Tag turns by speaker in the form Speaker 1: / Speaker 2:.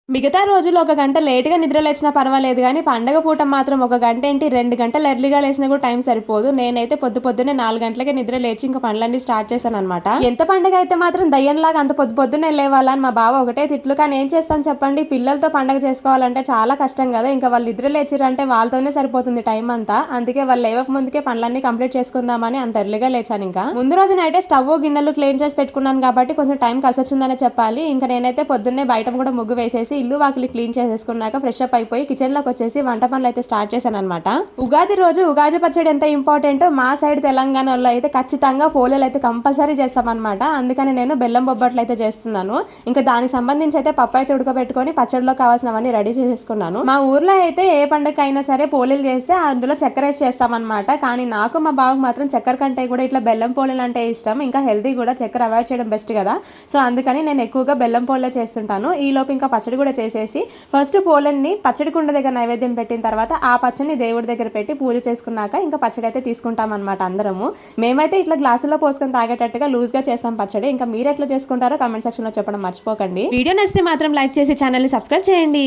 Speaker 1: మిగతా రోజులు ఒక గంట లేట్‌గా నిద్ర లేచినా పర్వాలేదు గానీ, పండగ పూట మాత్రం ఒక గంట ఏంటి 2 గంటలు ఎర్లీగా లేచినా కూడా టైం సరిపోదు. నేనైతే పొద్దున్నే 4 గంటలకే నిద్ర లేచి ఇంక పనులన్నీ స్టార్ట్ చేశాననమాట. ఎంత పండగ అయితే మాత్రం దయ్యంలాగా అంత పొద్దున్నే లేవాలా అని మా బావ ఒకటే తిట్లు. కానీ ఏం చేస్తాం చెప్పండి, పిల్లలతో పండగ చేసుకోవాలంటే చాలా కష్టం కదా! ఇంకా వాళ్ళు నిద్ర లేచిర్రంటే వాళ్ళతోనే సరిపోతుంది టైం అంతా. అందుకే వాళ్ళు లేవక ముందుకే పనులన్నీ కంప్లీట్ చేసుకుందామని అంత ఎర్లీగా లేచానింకా. ముందు రోజు నైటే స్టవ్, గిన్నెలు క్లీన్ చేసి పెట్టుకున్నాను కాబట్టి కొంచెం టైం కలిసొచ్చిందనే చెప్పాలి. ఇంక నేనైతే పొద్దున్నే బయట కూడా ముగ్గు వేసేసి ఇల్లు వాకిలి క్లీన్ చేసేసుకున్నాక ఫ్రెష్ అప్ అయిపోయి కిచెన్ లోకి వచ్చేసి వంట పనులు అయితే స్టార్ట్ చేశాను అనమాట. ఉగాది రోజు ఉగాది పచ్చడి ఎంత ఇంపార్టెంట్, మా సైడ్ తెలంగాణలో అయితే ఖచ్చితంగా పోలేలు అయితే కంపల్సరీ చేస్తామన్నమాట. అందుకని నేను బెల్లం బొబ్బట్లు అయితే చేస్తున్నాను. ఇంకా దానికి సంబంధించి అయితే పప్పు అయితే ఉడకబెట్టుకొని పచ్చడిలో కావాల్సినవన్నీ రెడీ చేసేసుకున్నాను. మా ఊర్లో అయితే ఏ పండుగ అయినా సరే పోలేలు చేస్తే అందులో చక్కెర వేసి చేస్తామన్నమాట. కానీ నాకు మా బావకు మాత్రం చక్కెర కంటే కూడా ఇట్లా బెల్లం పోలేలు అంటే ఇష్టం. ఇంకా హెల్తీ కూడా, చక్కెర అవాయిడ్ చేయడం బెస్ట్ కదా. సో అందుకని నేను ఎక్కువగా బెల్లం పోలే చేస్తుంటాను. ఈ లోపు ఇంకా పచ్చడి కూడా చేసేసి ఫస్ట్ పోలన్ని పచ్చడి కుండ దగ్గర నైవేద్యం పెట్టిన తర్వాత ఆ పచ్చడిని దేవుడి దగ్గర పెట్టి పూజ చేసుకున్నాక ఇంకా పచ్చడి అయితే తీసుకుంటాం అనమాట అందరము. మేమైతే ఇట్లా గ్లాసులో పోసుకొని తాగేటట్టుగా లూజ్ గా చేస్తాం పచ్చడి. ఇంకా మీరు ఎట్లా చేసుకుంటారో కామెంట్ సెక్షన్ లో చెప్పడం మర్చిపోకండి. వీడియో నచ్చితే మాత్రం లైక్ చేసి ఛానల్ ని సబ్స్క్రైబ్ చేయండి.